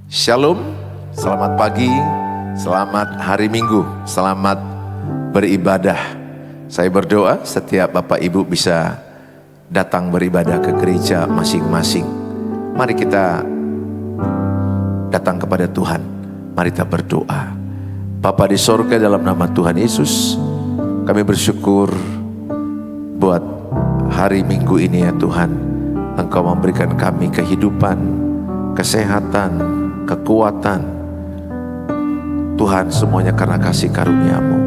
Shalom, selamat pagi, selamat hari Minggu, selamat beribadah. Saya berdoa setiap Bapak Ibu bisa datang beribadah ke gereja masing-masing. Mari kita datang kepada Tuhan, mari kita berdoa. Bapa di sorga, dalam nama Tuhan Yesus, kami bersyukur buat hari Minggu ini ya Tuhan. Engkau memberikan kami kehidupan, kesehatan, kekuatan. Tuhan, semuanya karena kasih karunia-Mu.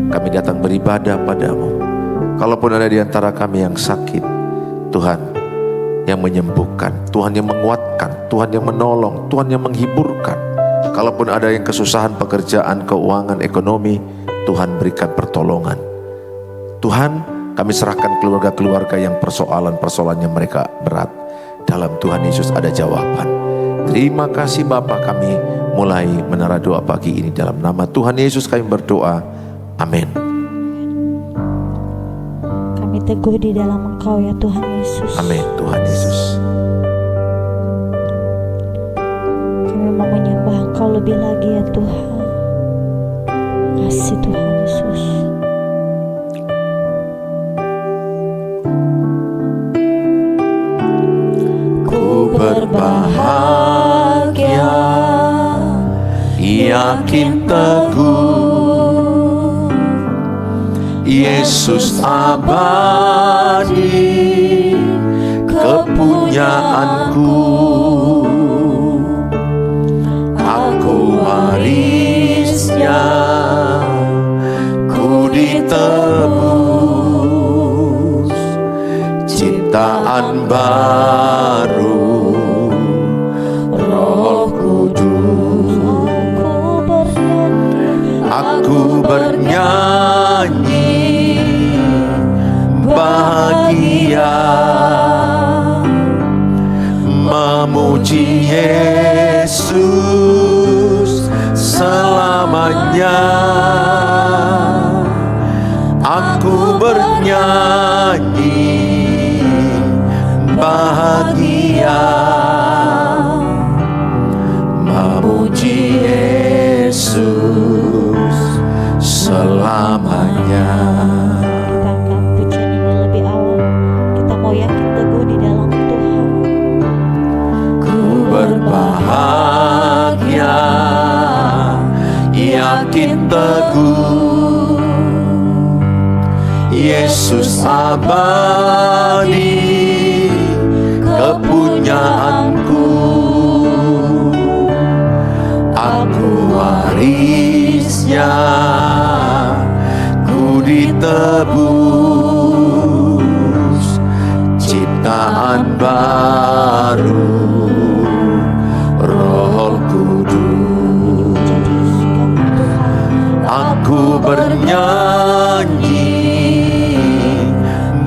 Kami datang beribadah padamu. Kalaupun ada di antara kami yang sakit, Tuhan yang menyembuhkan, Tuhan yang menguatkan, Tuhan yang menolong, Tuhan yang menghiburkan. Kalaupun ada yang kesusahan pekerjaan, keuangan, ekonomi, Tuhan berikan pertolongan. Tuhan, kami serahkan keluarga-keluarga yang persoalan-persoalannya mereka berat. Dalam Tuhan Yesus ada jawaban. Terima kasih Bapa, kami mulai menara doa pagi ini dalam nama Tuhan Yesus kami berdoa. Amin. Kami teguh di dalam Engkau ya Tuhan Yesus. Amin Tuhan Yesus. Kami mau menyembah Engkau lebih lagi ya Tuhan. Kasih Tuhan Yesus. Ku berbahagia, Yakin teguh, Yesus abadi, kepunyaanku. Aku warisnya, ku ditebus, ciptaan baru, Roh Kudus. Aku bernyanyi bahagia, memuji Yesus selamanya. Aku bernyanyi bahagia, memuji Yesus selamanya. Kita angkat pujian ini lebih awal. Kita mau yakin teguh di dalam Tuhan. Ku berbahagia, yakin teguh, Yesus abadi, kepunyaanku. Aku warisnya, ku ditebus, ciptaan baru, Roh Kudus. Aku bernyanyi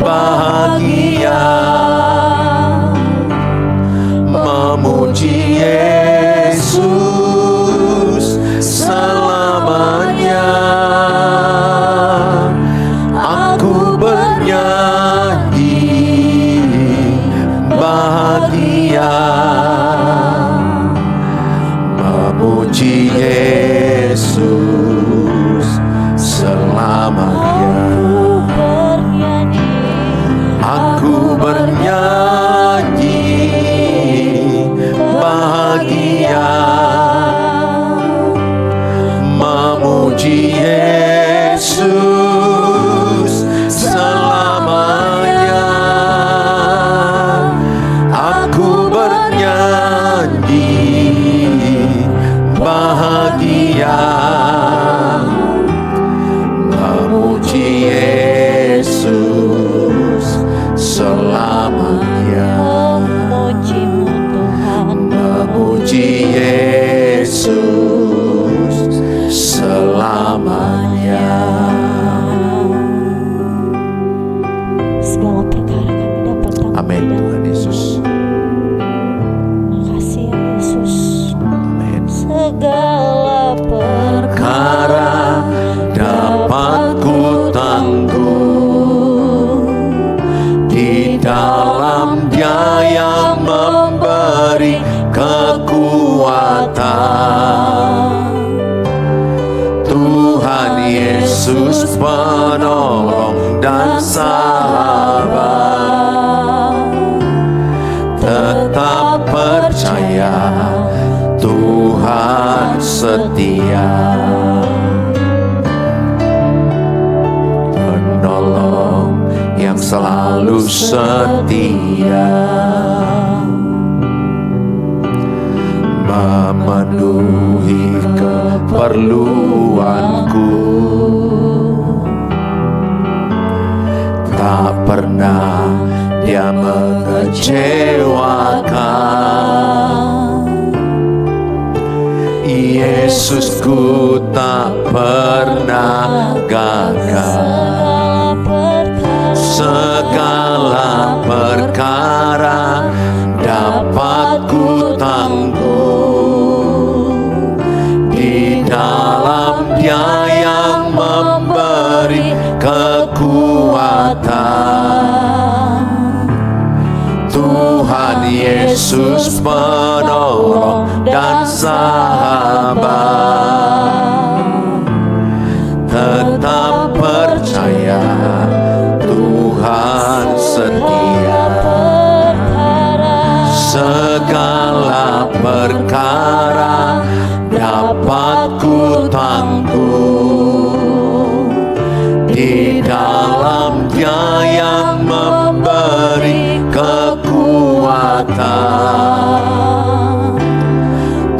bahagia, memuji Yesus selamanya. Aku bernyanyi bahagia, memuji Yesus selamanya. Aku bernyanyi bahagia, memuji Yesus selamanya. Aku bernyanyi bahagia, memuji Yesus selamanya. Memuji-Mu Tuhan, memuji Yesus selamanya. segala perkara kami dapat tanggung Amin di dalam Tuhan Yesus. Makasih ya Yesus. Amin. Segala perkara Perkara dapat ku tanggung di dalam Dia yang memberi kekuatan. Yesus penolong dan sahabat, tetap percaya Tuhan setia, penolong yang selalu setia, memenuhi keperluanku, tak pernah Dia mengecewakan. Yesusku tak pernah gagal. Segala perkara dapat ku tanggung di dalam Dia yang memberi kekuatan. Tuhan Yesus penolong dan sahabat, tetap percaya Tuhan setia. Segala perkara dapat ku tanggung di dalam Dia yang memberi kekuatan.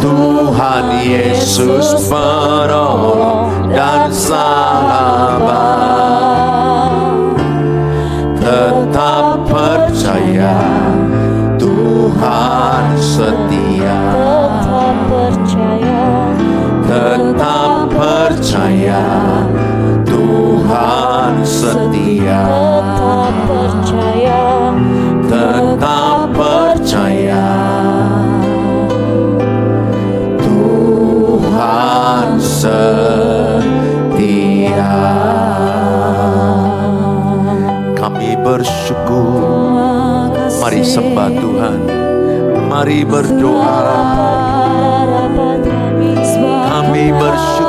Tuhan Yesus penolong dan sahabat, tetap percaya Tuhan setia. Tetap percaya Tuhan setia. Tetap percaya Tuhan setia. Kami bersyukur. Mari sembah Tuhan. Mari berdoa. Kami bersyukur.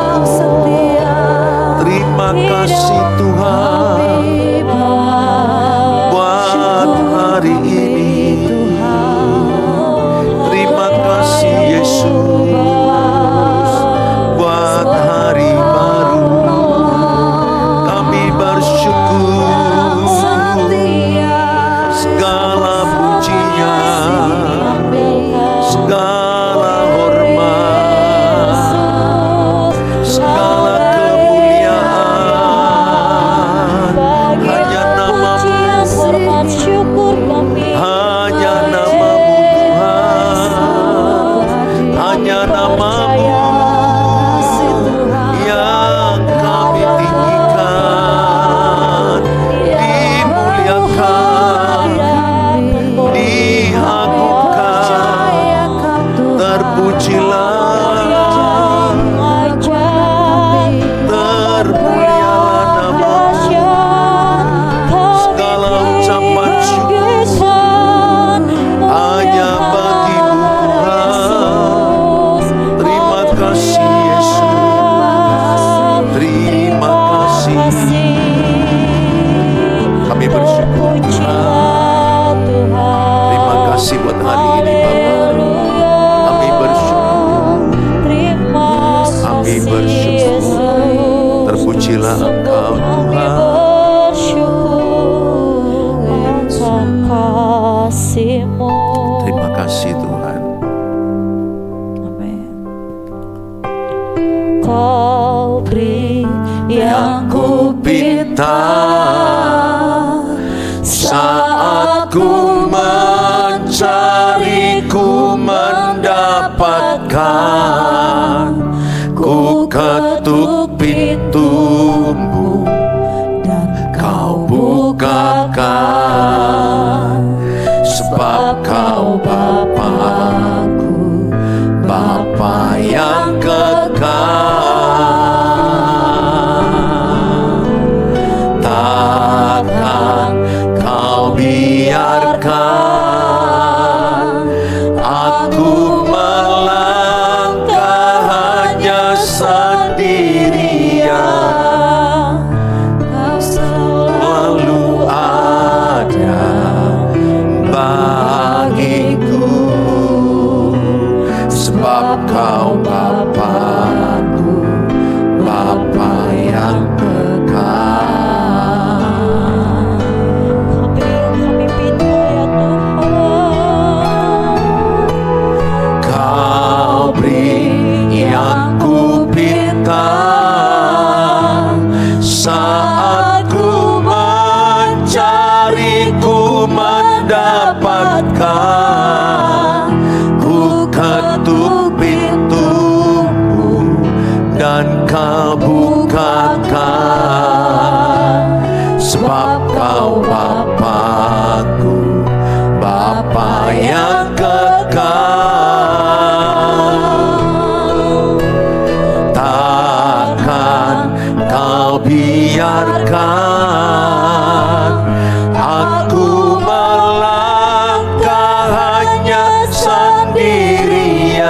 Terima kasih Tuhan buat hari ini. Terima kasih Yesus buat hari baru. Kami bersyukur. Segala pujian, segala hormat, segala kemuliaan hanya namamu, hanya namamu Tuhan, hanya namamu yang kami tinggikan, dimuliakan, diagungkan. Terpujilah, termulialah namamu. Segala ucapan syukur hanya bagimu Tuhan. Terima kasih Yesus. Terima kasih. Kami bersyukur Tuhan. Terima kasih buat hari ini Bapa. Kami bersyukur. Kami bersyukur. Terpujilah Engkau Tuhan. Terima kasih Tuhan. Kau beri yang ku Pinta saat ku mencari, ku mendapatkan. Ku ketuk pintumu dan kau bukakan. Sebab kau Bapa-Ku, Bapa yang kekal. Takkan kau biarkan aku melangkah sebab Kau Bapa-Ku, Bapa yang kekal. Kami pinta ya Tuhan. Kau beri yang ku pinta saat ku mencari, ku mendapatkan. Ku ketuk pintumu dan Kau bukakan, sebab Kau Bapa-Ku, Bapa yang kekal. Takkan Kau biarkan aku melangkah hanya sendirian.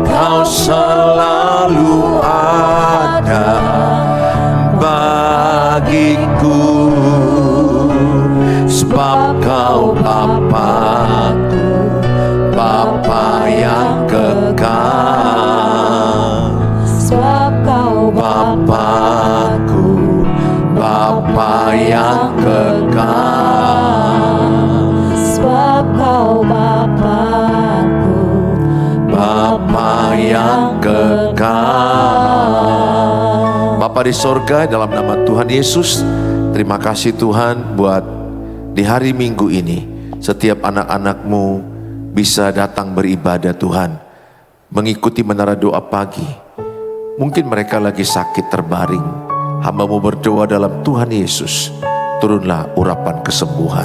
Kau selalu ada bagiku, sebab Kau Bapa-Ku, Bapa yang kekal. Sebab Kau Bapa-Ku, Bapa yang kekal. Sebab Kau Bapa-Ku, Bapa yang kekal. Bapa di sorga, dalam nama Tuhan Yesus, terima kasih Tuhan buat di hari Minggu ini setiap anak-anak-Mu bisa datang beribadah Tuhan, mengikuti menara doa pagi. Mungkin mereka lagi sakit terbaring. Hamba-Mu berdoa dalam Tuhan Yesus, turunlah urapan kesembuhan.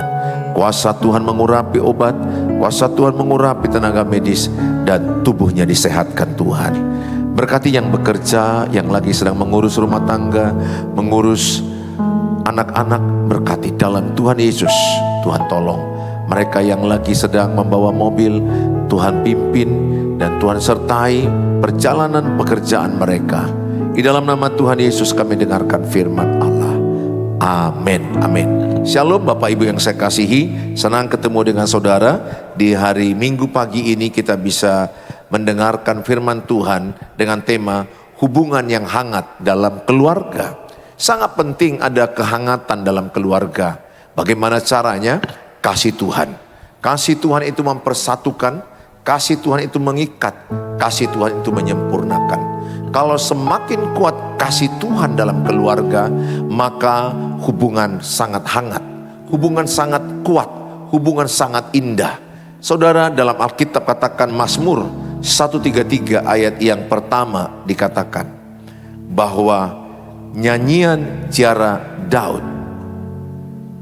Kuasa Tuhan mengurapi obat, kuasa Tuhan mengurapi tenaga medis, dan tubuhnya disehatkan Tuhan. Berkati yang bekerja, yang lagi sedang mengurus rumah tangga, mengurus anak-anak, berkati dalam Tuhan Yesus. Tuhan tolong mereka yang lagi sedang membawa mobil, Tuhan pimpin dan Tuhan sertai perjalanan pekerjaan mereka. Di dalam nama Tuhan Yesus kami dengarkan firman Allah. Amin, amin. Shalom Bapak Ibu yang saya kasihi, senang ketemu dengan saudara. Di hari Minggu pagi ini kita bisa mendengarkan firman Tuhan dengan tema hubungan yang hangat dalam keluarga. Sangat penting ada kehangatan dalam keluarga. Bagaimana caranya? Kasih Tuhan. Kasih Tuhan itu mempersatukan, kasih Tuhan itu mengikat, kasih Tuhan itu menyempurnakan. Kalau semakin kuat kasih Tuhan dalam keluarga, maka hubungan sangat hangat, hubungan sangat kuat, hubungan sangat indah. Saudara, dalam Alkitab katakan Mazmur 133 ayat yang pertama dikatakan bahwa nyanyian ziarah Daud,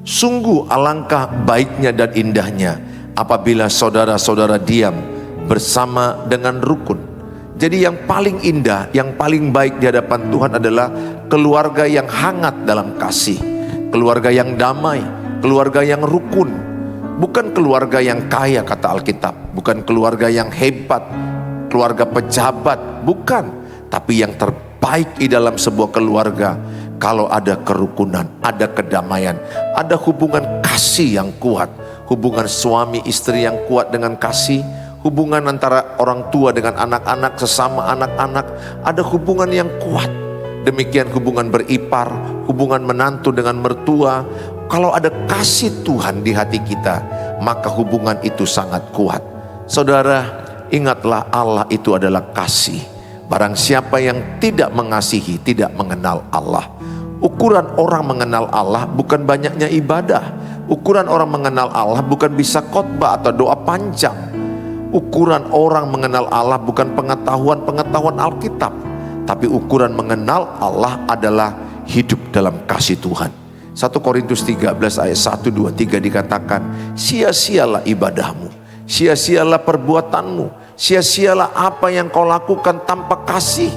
sungguh alangkah baiknya dan indahnya apabila saudara-saudara diam bersama dengan rukun. Jadi yang paling indah, yang paling baik di hadapan Tuhan adalah keluarga yang hangat dalam kasih, keluarga yang damai, keluarga yang rukun. Bukan keluarga yang kaya kata Alkitab, bukan keluarga yang hebat, keluarga pejabat, bukan. Tapi yang terbaik di dalam sebuah keluarga, kalau ada kerukunan, ada kedamaian, ada hubungan kasih yang kuat, hubungan suami istri yang kuat dengan kasih, hubungan antara orang tua dengan anak-anak, sesama anak-anak, ada hubungan yang kuat. Demikian hubungan beripar, hubungan menantu dengan mertua. Kalau ada kasih Tuhan di hati kita, maka hubungan itu sangat kuat. Saudara, ingatlah Allah itu adalah kasih. Barang siapa yang tidak mengasihi, tidak mengenal Allah. Ukuran orang mengenal Allah bukan banyaknya ibadah. Ukuran orang mengenal Allah bukan bisa khotbah atau doa panjang. Ukuran orang mengenal Allah bukan pengetahuan Alkitab, tapi ukuran mengenal Allah adalah hidup dalam kasih Tuhan. 1 Korintus 13 ayat 1, 2, 3 dikatakan, sia-sialah ibadahmu, sia-sialah perbuatanmu, sia-sialah apa yang kau lakukan tanpa kasih.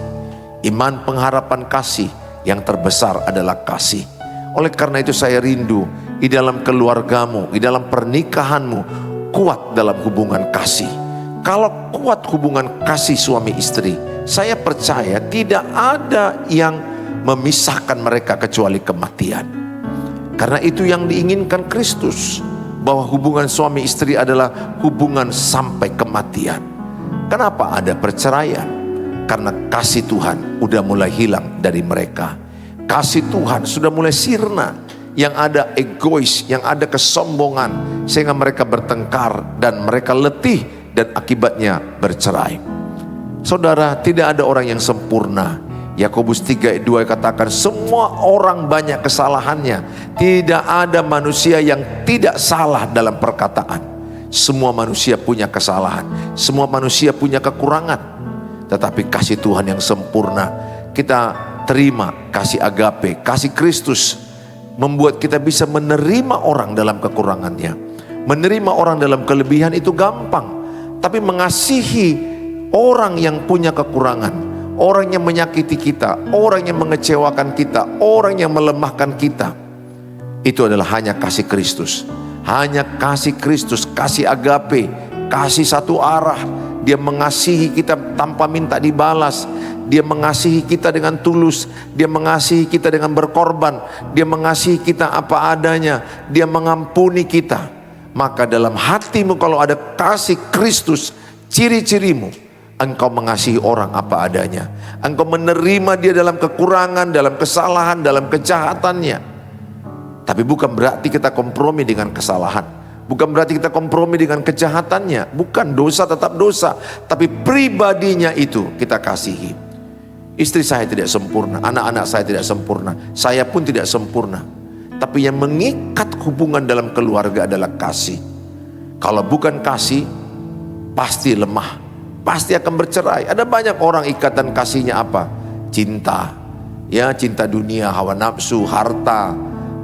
Iman, pengharapan, kasih, yang terbesar adalah kasih. Oleh karena itu saya rindu di dalam keluargamu, di dalam pernikahanmu, kuat dalam hubungan kasih. Kalau kuat hubungan kasih suami istri, saya percaya tidak ada yang memisahkan mereka kecuali kematian. Karena itu yang diinginkan Kristus, bahwa hubungan suami istri adalah hubungan sampai kematian. Kenapa ada perceraian? Karena kasih Tuhan udah mulai hilang dari mereka. Kasih Tuhan sudah mulai sirna. Yang ada egois, yang ada kesombongan, sehingga mereka bertengkar dan mereka letih dan akibatnya bercerai. Saudara, tidak ada orang yang sempurna. Yakobus 3:2 katakan semua orang banyak kesalahannya. Tidak ada manusia yang tidak salah dalam perkataan. Semua manusia punya kesalahan, semua manusia punya kekurangan. Tetapi kasih Tuhan yang sempurna, kita terima kasih agape, kasih Kristus, membuat kita bisa menerima orang dalam kekurangannya. Menerima orang dalam kelebihan itu gampang. Tapi mengasihi orang yang punya kekurangan, orang yang menyakiti kita, orang yang mengecewakan kita, orang yang melemahkan kita, itu adalah hanya kasih Kristus. Hanya kasih Kristus, kasih agape, kasih satu arah. Dia mengasihi kita tanpa minta dibalas. Dia mengasihi kita dengan tulus. Dia mengasihi kita dengan berkorban. Dia mengasihi kita apa adanya. Dia mengampuni kita. Maka dalam hatimu kalau ada kasih Kristus, ciri-cirimu, engkau mengasihi orang apa adanya. Engkau menerima dia dalam kekurangan, dalam kesalahan, dalam kejahatannya. Tapi bukan berarti kita kompromi dengan kesalahan. Bukan berarti kita kompromi dengan kejahatannya. Bukan, dosa tetap dosa. Tapi pribadinya itu kita kasihi. Istri saya tidak sempurna, anak-anak saya tidak sempurna, saya pun tidak sempurna. Tapi yang mengikat hubungan dalam keluarga adalah kasih. Kalau bukan kasih, pasti lemah, pasti akan bercerai. Ada banyak orang ikatan kasihnya apa? Cinta, ya, cinta dunia, hawa nafsu, harta,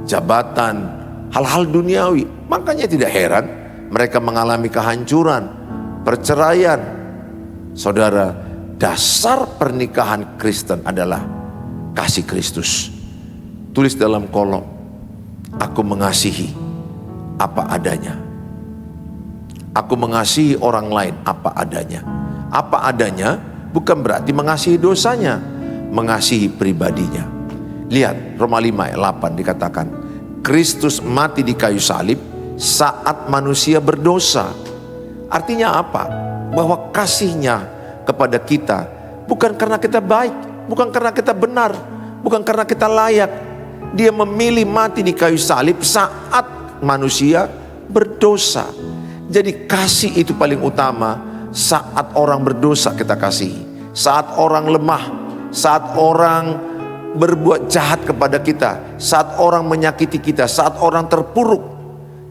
jabatan, hal-hal duniawi. Makanya tidak heran mereka mengalami kehancuran, perceraian. Saudara, dasar pernikahan Kristen adalah kasih Kristus. Tulis dalam kolom, aku mengasihi apa adanya. Aku mengasihi orang lain apa adanya. Apa adanya bukan berarti mengasihi dosanya, mengasihi pribadinya. Lihat Roma 5 ayat 8 dikatakan, Kristus mati di kayu salib saat manusia berdosa. Artinya apa? Bahwa kasihnya kepada kita bukan karena kita baik, bukan karena kita benar, bukan karena kita layak. Dia memilih mati di kayu salib saat manusia berdosa. Jadi kasih itu paling utama. Saat orang berdosa kita kasihi, saat orang lemah, saat orang berbuat jahat kepada kita, saat orang menyakiti kita, saat orang terpuruk.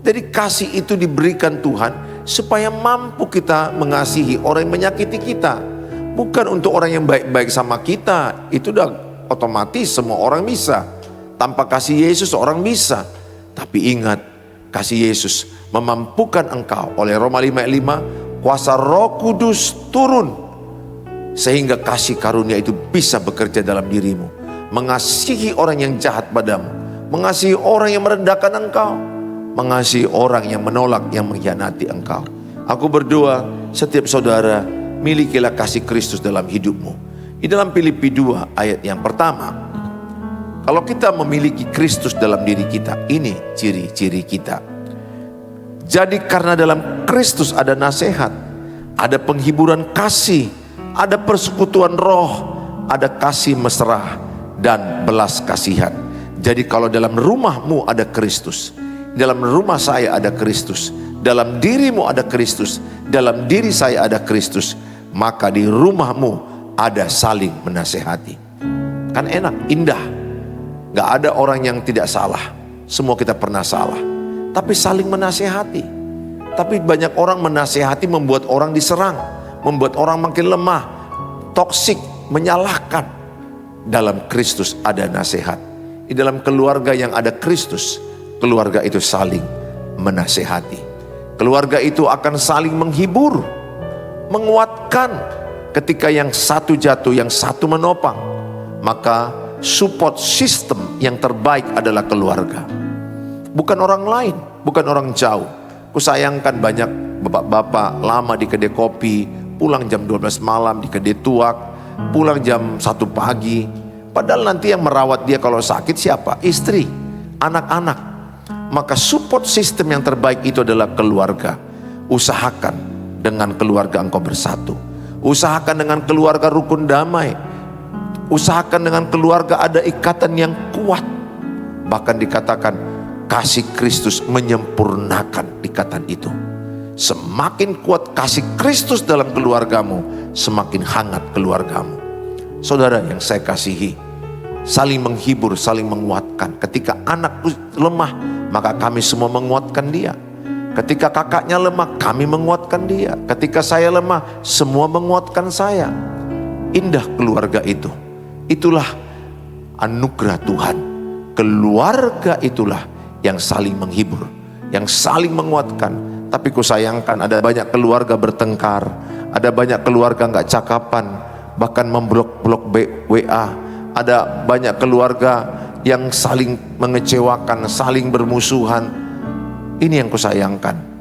Jadi kasih itu diberikan Tuhan supaya mampu kita mengasihi orang yang menyakiti kita. Bukan untuk orang yang baik-baik sama kita. Itu udah otomatis semua orang bisa. Tanpa kasih Yesus orang bisa. Tapi ingat, kasih Yesus memampukan engkau. Oleh Roma 5 ayat 5, kuasa Roh Kudus turun sehingga kasih karunia itu bisa bekerja dalam dirimu. Mengasihi orang yang jahat padamu, mengasihi orang yang merendahkan engkau, mengasihi orang yang menolak, yang mengkhianati engkau. Aku berdoa setiap saudara milikilah kasih Kristus dalam hidupmu. Di dalam Filipi 2 ayat yang pertama, kalau kita memiliki Kristus dalam diri kita, ini ciri-ciri kita. Jadi karena dalam Kristus ada nasihat, ada penghiburan kasih, ada persekutuan roh, ada kasih mesra dan belas kasihan. Jadi kalau dalam rumahmu ada Kristus, dalam rumah saya ada Kristus, dalam dirimu ada Kristus, dalam diri saya ada Kristus, maka di rumahmu ada saling menasehati. Kan enak, indah. Gak ada orang yang tidak salah, semua kita pernah salah. Tapi saling menasehati. Tapi banyak orang menasehati membuat orang diserang, membuat orang makin lemah, toksik, menyalahkan. Dalam Kristus ada nasihat. Di dalam keluarga yang ada Kristus, keluarga itu saling menasehati. Keluarga itu akan saling menghibur, menguatkan. Ketika yang satu jatuh, yang satu menopang, maka support system yang terbaik adalah keluarga. Bukan orang lain, bukan orang jauh. Kusayangkan banyak bapak-bapak lama di kedai kopi, pulang jam 12 malam di kedai tuak, pulang jam 1 pagi. Padahal nanti yang merawat dia kalau sakit siapa? Istri, anak-anak. Maka support system yang terbaik itu adalah keluarga. Usahakan dengan keluarga engkau bersatu. Usahakan dengan keluarga rukun damai. Usahakan dengan keluarga ada ikatan yang kuat. Bahkan dikatakan kasih Kristus menyempurnakan ikatan itu. Semakin kuat kasih Kristus dalam keluargamu, semakin hangat keluargamu. Saudara yang saya kasihi, saling menghibur, saling menguatkan. Ketika anakku lemah, maka kami semua menguatkan dia. Ketika kakaknya lemah, kami menguatkan dia. Ketika saya lemah, semua menguatkan saya. Indah keluarga itu. Itulah anugerah Tuhan. Keluarga itulah yang saling menghibur, yang saling menguatkan. Tapi kusayangkan ada banyak keluarga bertengkar, ada banyak keluarga nggak cakapan, bahkan memblok-blok WA. Ada banyak keluarga yang saling mengecewakan, saling bermusuhan. Ini yang kusayangkan.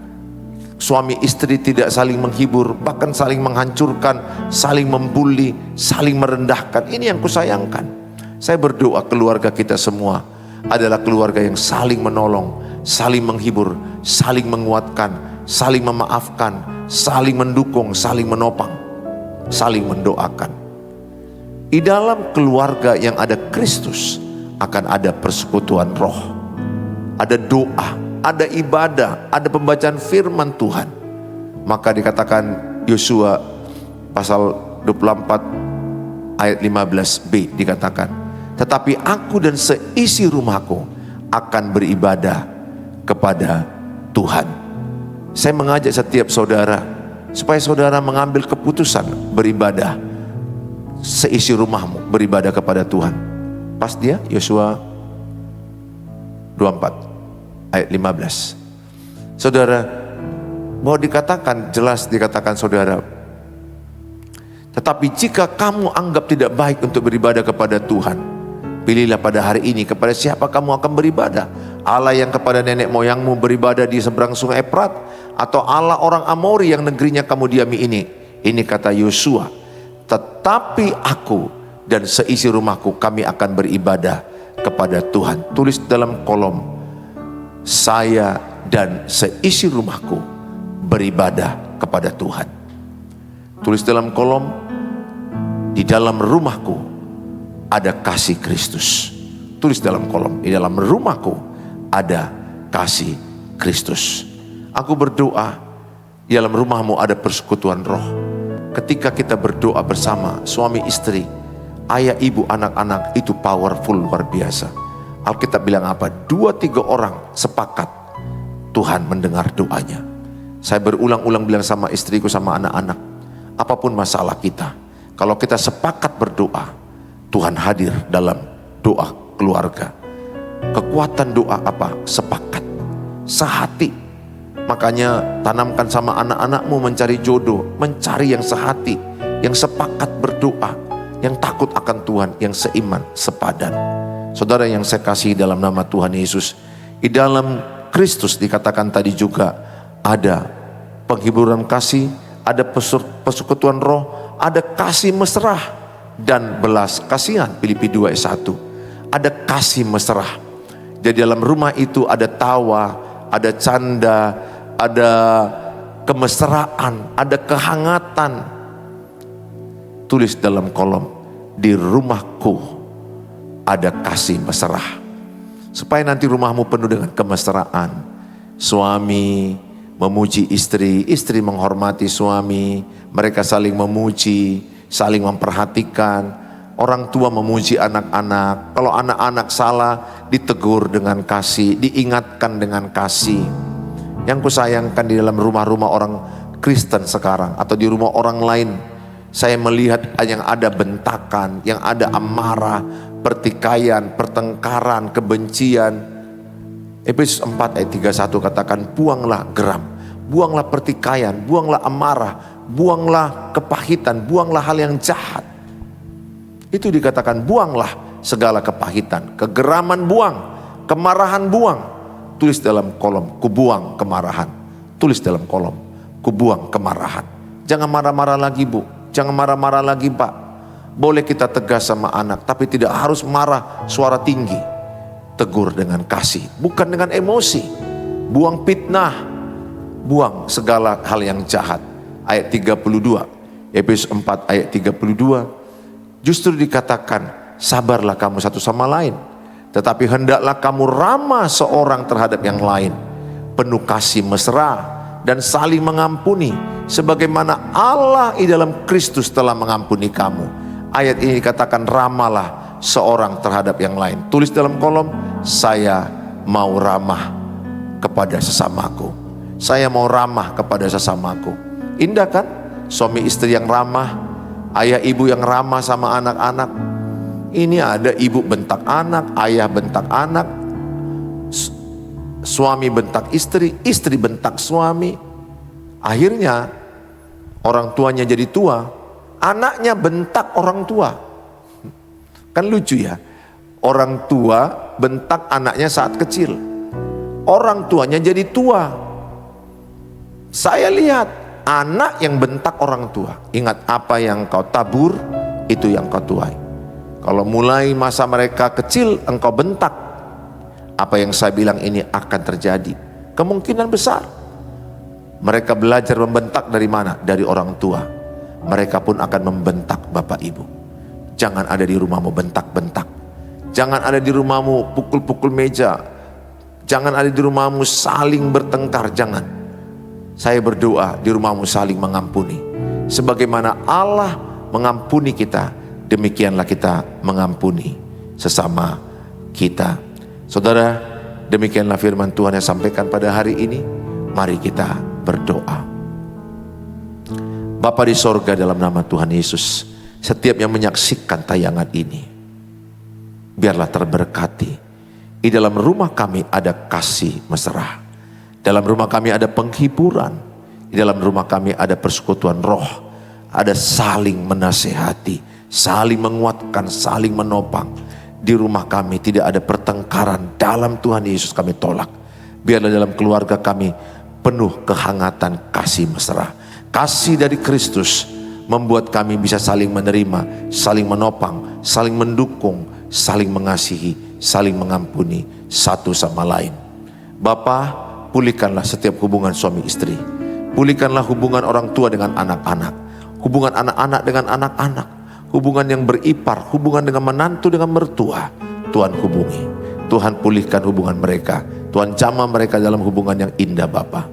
Suami istri tidak saling menghibur, bahkan saling menghancurkan, saling membuli, saling merendahkan. Ini yang kusayangkan. Saya berdoa keluarga kita semua adalah keluarga yang saling menolong, saling menghibur, saling menguatkan, saling memaafkan, saling mendukung, saling menopang, saling mendoakan. Di dalam keluarga yang ada Kristus akan ada persekutuan roh, ada doa, ada ibadah, ada pembacaan firman Tuhan. Maka dikatakan Yosua pasal 24 ayat 15b dikatakan, tetapi aku dan seisi rumahku akan beribadah kepada Tuhan. Saya mengajak setiap saudara supaya saudara mengambil keputusan beribadah. Seisi rumahmu beribadah kepada Tuhan. Pas dia Yosua 24 ayat 15. Saudara, mau dikatakan, jelas dikatakan saudara, tetapi jika kamu anggap tidak baik untuk beribadah kepada Tuhan, pilihlah pada hari ini kepada siapa kamu akan beribadah. Allah yang kepada nenek moyangmu beribadah di seberang sungai Efrat, atau Allah orang Amori yang negerinya kamu diami ini. Ini kata Yosua, tetapi aku dan seisi rumahku kami akan beribadah kepada Tuhan. Tulis dalam kolom, saya dan seisi rumahku beribadah kepada Tuhan. Tulis dalam kolom, di dalam rumahku ada kasih Kristus. Tulis dalam kolom, di dalam rumahku ada kasih Kristus. Aku berdoa, di dalam rumahmu ada persekutuan roh. Ketika kita berdoa bersama suami istri, ayah ibu anak-anak, itu powerful, luar biasa. Alkitab bilang apa? 2-3 orang sepakat, Tuhan mendengar doanya. Saya berulang-ulang bilang sama istriku, sama anak-anak, apapun masalah kita, kalau kita sepakat berdoa, Tuhan hadir dalam doa keluarga. Kekuatan doa apa? Sepakat, sehati. Makanya tanamkan sama anak-anakmu mencari jodoh, mencari yang sehati, yang sepakat berdoa, yang takut akan Tuhan, yang seiman, sepadan. Saudara yang saya kasih dalam nama Tuhan Yesus, di dalam Kristus dikatakan tadi juga ada penghiburan kasih, ada persekutuan roh, ada kasih mesra dan belas kasihan. Filipi 2 ayat 1. Ada kasih mesra. Jadi dalam rumah itu ada tawa, ada canda, ada kemesraan, ada kehangatan. Tulis dalam kolom, di rumahku ada kasih mesra. Supaya nanti rumahmu penuh dengan kemesraan. Suami memuji istri, istri menghormati suami, mereka saling memuji, saling memperhatikan. Orang tua memuji anak-anak. Kalau anak-anak salah, ditegur dengan kasih, diingatkan dengan kasih. Yang kusayangkan di dalam rumah-rumah orang Kristen sekarang, atau di rumah orang lain, saya melihat yang ada bentakan, yang ada amarah, pertikaian, pertengkaran, kebencian. Efesus 4 ayat 31 katakan, buanglah geram, buanglah pertikaian, buanglah amarah, buanglah kepahitan, buanglah hal yang jahat. Itu dikatakan buanglah segala kepahitan, kegeraman buang, kemarahan buang. Tulis dalam kolom, kubuang kemarahan. Tulis dalam kolom, kubuang kemarahan. Jangan marah-marah lagi bu, jangan marah-marah lagi pak. Boleh kita tegas sama anak, tapi tidak harus marah suara tinggi. Tegur dengan kasih, bukan dengan emosi. Buang fitnah, buang segala hal yang jahat. Ayat 32, Efesus 4 ayat 32 justru dikatakan, sabarlah kamu satu sama lain, tetapi hendaklah kamu ramah seorang terhadap yang lain, penuh kasih mesra dan saling mengampuni, sebagaimana Allah di dalam Kristus telah mengampuni kamu. Ayat ini dikatakan ramahlah seorang terhadap yang lain. Tulis dalam kolom, saya mau ramah kepada sesamaku. Saya mau ramah kepada sesamaku. Indah kan? Suami istri yang ramah, ayah ibu yang ramah sama anak-anak. Ini ada ibu bentak anak, ayah bentak anak, suami bentak istri, istri bentak suami. Akhirnya orang tuanya jadi tua, anaknya bentak orang tua. Kan lucu ya, orang tua bentak anaknya saat kecil, orang tuanya jadi tua. Saya lihat anak yang bentak orang tua. Ingat, apa yang kau tabur itu yang kau tuai. Kalau mulai masa mereka kecil engkau bentak, apa yang saya bilang ini akan terjadi. Kemungkinan besar mereka belajar membentak dari mana? Dari orang tua. Mereka pun akan membentak bapak ibu. Jangan ada di rumahmu bentak-bentak. Jangan ada di rumahmu pukul-pukul meja. Jangan ada di rumahmu saling bertengkar. Jangan. Saya berdoa di rumahmu saling mengampuni. Sebagaimana Allah mengampuni kita, demikianlah kita mengampuni sesama kita. Saudara, demikianlah firman Tuhan yang sampaikan pada hari ini. Mari kita berdoa. Bapa di sorga, dalam nama Tuhan Yesus, setiap yang menyaksikan tayangan ini, biarlah terberkati. Di dalam rumah kami ada kasih mesra. Dalam rumah kami ada penghiburan. Di dalam rumah kami ada persekutuan roh. Ada saling menasehati, saling menguatkan, saling menopang. Di rumah kami tidak ada pertengkaran. Dalam Tuhan Yesus kami tolak. Biarlah dalam keluarga kami penuh kehangatan kasih mesra. Kasih dari Kristus membuat kami bisa saling menerima, saling menopang, saling mendukung, saling mengasihi, saling mengampuni satu sama lain. Bapa, pulihkanlah setiap hubungan suami istri. Pulihkanlah hubungan orang tua dengan anak-anak. Hubungan anak-anak dengan anak-anak. Hubungan yang beripar, hubungan dengan menantu dengan mertua. Tuhan hubungi. Tuhan pulihkan hubungan mereka. Tuhan jamah mereka dalam hubungan yang indah Bapa.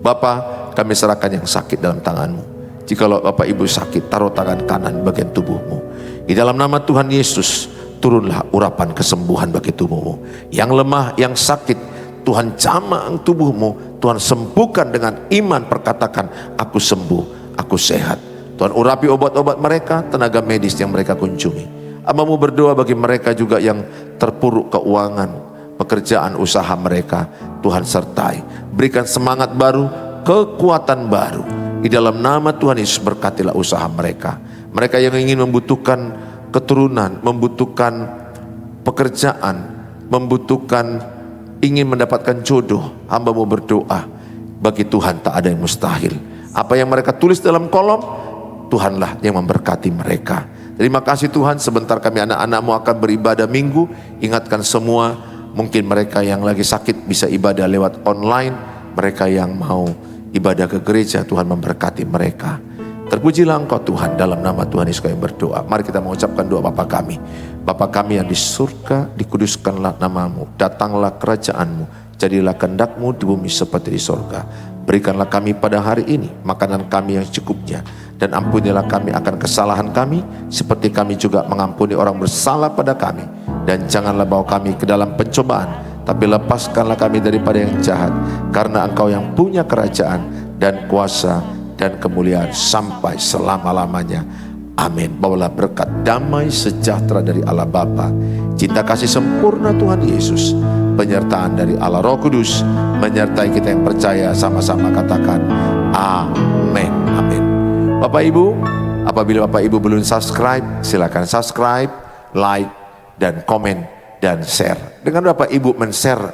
Bapa, kami serahkan yang sakit dalam tangan-Mu. Jikalau Bapak Ibu sakit, taruh tangan kanan bagian tubuhmu. Di dalam nama Tuhan Yesus, turunlah urapan kesembuhan bagi tubuhmu. Yang lemah, yang sakit, Tuhan jamah tubuhmu. Tuhan sembuhkan dengan iman, perkatakan, aku sembuh, aku sehat. Tuhan urapi obat-obat mereka, tenaga medis yang mereka kunjungi. Hamba-Mu berdoa bagi mereka juga yang terpuruk keuangan, pekerjaan usaha mereka. Tuhan sertai, berikan semangat baru, kekuatan baru. Di dalam nama Tuhan Yesus, berkatilah usaha mereka. Mereka yang ingin membutuhkan keturunan, membutuhkan pekerjaan, membutuhkan ingin mendapatkan jodoh, hamba-Mu berdoa, bagi Tuhan tak ada yang mustahil. Apa yang mereka tulis dalam kolom, Tuhanlah yang memberkati mereka. Terima kasih Tuhan, sebentar kami anak-anak-Mu akan beribadah minggu. Ingatkan semua, mungkin mereka yang lagi sakit bisa ibadah lewat online. Mereka yang mau ibadah ke gereja, Tuhan memberkati mereka. Terpujilah Engkau Tuhan, dalam nama Tuhan Yesus kami berdoa. Mari kita mengucapkan doa Bapa kami. Bapa kami yang di surga, dikuduskanlah nama-Mu, datanglah kerajaan-Mu, jadilah kehendak-Mu di bumi seperti di surga. Berikanlah kami pada hari ini makanan kami yang secukupnya, dan ampunilah kami akan kesalahan kami, seperti kami juga mengampuni orang bersalah pada kami. Dan janganlah bawa kami ke dalam pencobaan, tapi lepaskanlah kami daripada yang jahat, karena Engkau yang punya kerajaan dan kuasa dan kemuliaan sampai selama-lamanya. Amin. Bawalah berkat damai sejahtera dari Allah Bapa, cinta kasih sempurna Tuhan Yesus, penyertaan dari Allah Roh Kudus menyertai kita yang percaya. Sama-sama katakan amin. Amin. Bapak Ibu, apabila Bapak Ibu belum subscribe, silakan subscribe, like, dan komen, dan share. Dengan Bapak Ibu men-share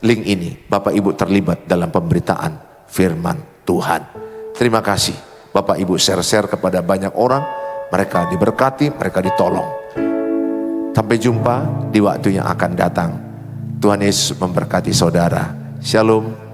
link ini, Bapak Ibu terlibat dalam pemberitaan firman Tuhan. Terima kasih Bapak Ibu share-share kepada banyak orang. Mereka diberkati, mereka ditolong. Sampai jumpa di waktu yang akan datang. Tuhan Yesus memberkati saudara. Shalom.